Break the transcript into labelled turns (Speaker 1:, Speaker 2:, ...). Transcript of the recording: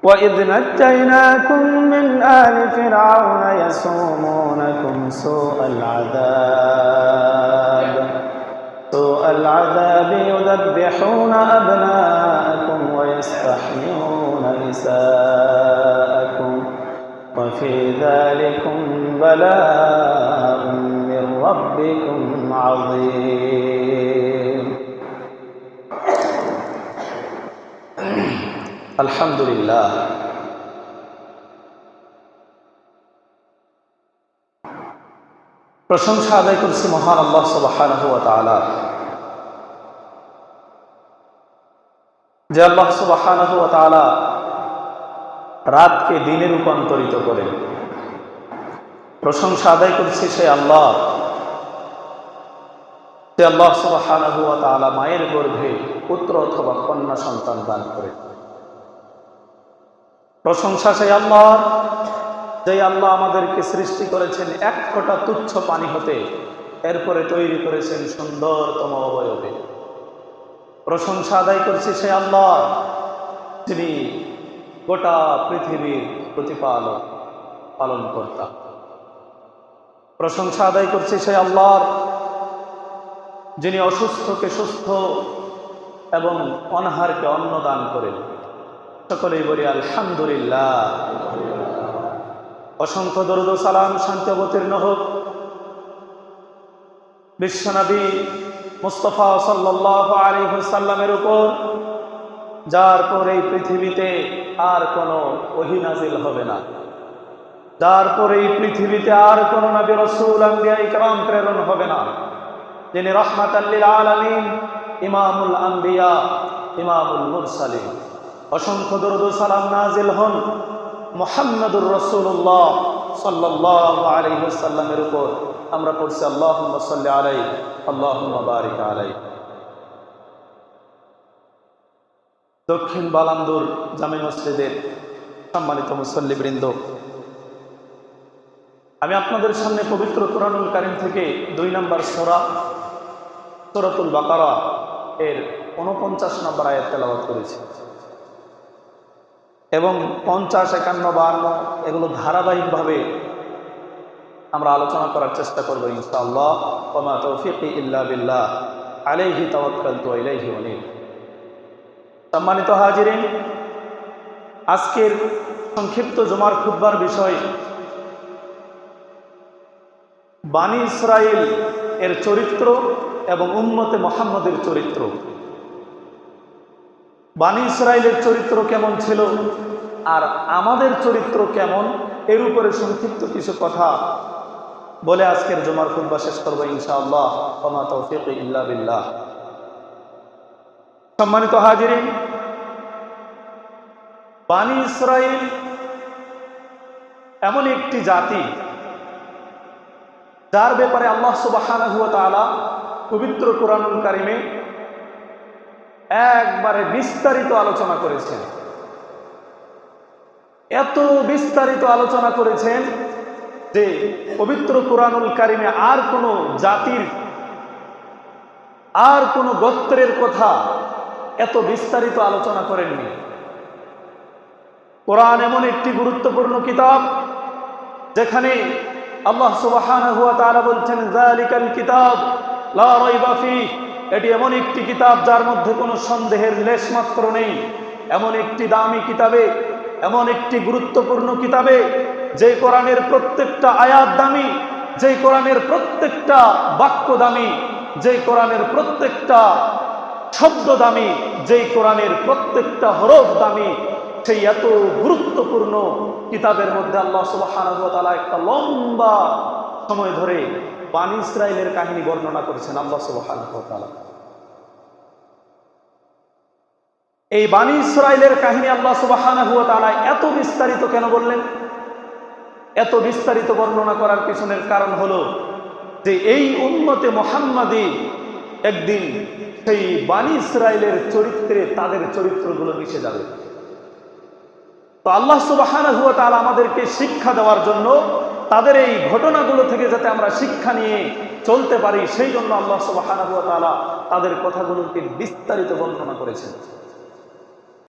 Speaker 1: وإذ نجيناكم من آل فرعون يسومونكم سوء العذاب يذبحون أبناءكم ويستحيون نساءكم وفي ذلكم بلاء من ربكم عظيم আলহামদুলিল্লাহ। প্রশংসা আদায় করছি মহান আল্লাহ সুবহানাহু ওয়া তাআলা, যে আল্লাহ সুবহানাহু ওয়া তাআলা রাতকে দিনে রূপান্তরিত করেন। প্রশংসা আদায় করছি সেই আল্লাহ, যে আল্লাহ সুবহানাহু ওয়া তাআলা মায়ের গর্ভে পুত্র অথবা কন্যা সন্তান দান করেন। প্রশংসা সেই আল্লাহ, যে আল্লাহ আমাদেরকে সৃষ্টি করেছেন এক ফোঁটা তুচ্ছ পানি হতে, এরপরে তৈরি করেছেন সুন্দরতম অবয়বে। প্রশংসা আদায় করছি সেই আল্লাহ, যিনি গোটা পৃথিবীর প্রতিপালক, পালনকর্তা। প্রশংসা আদায় করছি সেই আল্লাহ, যিনি অসুস্থকে সুস্থ এবং অনাহারকে অন্ন দান করেন। সকলেই বলি আলহামদুলিল্লাহ। অসংখ্য দরুদ ও সালাম শান্তি অবতীর্ণ হোক বিশ্বনবী মুস্তাফা সাল্লাল্লাহু আলাইহি ওয়াসাল্লামের উপর, যার পর এই পৃথিবীতে আর কোনো ওহী নাজিল হবে না, যার পর এই পৃথিবীতে আর কোনো নবী রাসূল আম্বিয়া ইকরাম প্রেরণ হবে না, যিনি রাহমাতাল লিল আলামিন, ইমামুল আম্বিয়া, ইমামুল মুরসালিন। অসংখ্য দরুদ ও সালাম নাজিল হন মুহাম্মদুর রাসূলুল্লাহ সাল্লাল্লাহু আলাইহি ওয়াসাল্লামের উপর। আমরা পড়ছি আল্লাহুম্মা সাল্লি আলাইহি আল্লাহুম্মা বারিক আলাইহি। দক্ষিণ বালান্দুর জামে মসজিদের সম্মানিত মুসল্লিবৃন্দ, আমি আপনাদের সামনে পবিত্র কোরআনুল কারীম থেকে 2 নম্বর সূরা সূরাতুল বাকারা এর 49 নম্বর আয়াত তেলাওয়াত করেছি এবং 50, 51, 52 এগুলো ধারাবাহিকভাবে আমরা আলোচনা করার চেষ্টা করব ইনশাআল্লাহ। ওয়া মা তাওফীকি ইল্লা বিল্লাহ, আলাইহি তাওয়াক্কালতু ওয়া ইলাইহি উনীব। সম্মানিত হাজিরিন, আজকের সংক্ষিপ্ত জুমার খুতবার বিষয় বানী ইসরাইল এর চরিত্র এবং উম্মতে মুহাম্মদের চরিত্র। বানী ইসরাইলের চরিত্র কেমন ছিল আর আমাদের চরিত্র কেমন, এর উপরে সংক্ষিপ্ত কিছু কথা বলে আজকের জুমার খুতবা শেষ করব ইনশাআল্লাহ। ওয়া মা তাওফীকি ইল্লা বিল্লাহ। সম্মানিত হাজিরিন, বানী ইসরাইল এমন একটি জাতি যার ব্যাপারে আল্লাহ সুবহানাহু ওয়া তাআলা পবিত্র কোরআনুল কারীমে একবারে বিস্তারিত আলোচনা করেছেন। এত বিস্তারিত আলোচনা করেছেন যে পবিত্র কোরআনুল কারীমে আর কোনো জাতির, আর কোনো গোত্রের কথা এত বিস্তারিত আলোচনা করেননি। কোরআন এমন একটি গুরুত্বপূর্ণ কিতাব যেখানে আল্লাহ সুবহানাহু ওয়া তাআলা বলছেন যালিকাল কিতাব লা রাইবা ফীহ, এটি এমন একটি কিতাব যার মধ্যে কোনো সন্দেহের লেশমাত্র নেই। এমন একটি দামি কিতাবে, এমন একটি গুরুত্বপূর্ণ কিতাবে, যে কোরআনের প্রত্যেকটা আয়াত দামি, যে কোরআনের প্রত্যেকটা বাক্য দামি, যে কোরআনের প্রত্যেকটা শব্দ দামি, যে কোরআনের প্রত্যেকটা হরফ দামি, সেই এত গুরুত্বপূর্ণ কিতাবের মধ্যে আল্লাহ সুবহানাহু ওয়া তাআলা একটা লম্বা সময় ধরে বানী ইসরাইলের কাহিনী বর্ণনা করেছেন আল্লাহ সুবহানাহু ওয়া তাআলা। এই বানী ইসরাইলের কাহিনী আল্লাহ সুবহানাহু ওয়া তাআলা এত বিস্তারিত কেন বললেন? এত বিস্তারিত বর্ণনা করার পিছনের কারণ হলো যে এই উম্মতে মুহাম্মাদি একদিন সেই বানী ইসরাইলের চরিত্রে তাদের চরিত্রগুলো মিশে যাবে। তো আল্লাহ সুবহানাহু ওয়া তাআলা আমাদেরকে শিক্ষা দেওয়ার জন্য তাদের এই ঘটনাগুলো থেকে যাতে আমরা শিক্ষা নিয়ে চলতে পারি, সেই জন্য আল্লাহ সুবহানাহু ওয়া তাআলা তাদের কথাগুলোকে বিস্তারিত বর্ণনা করেছেন।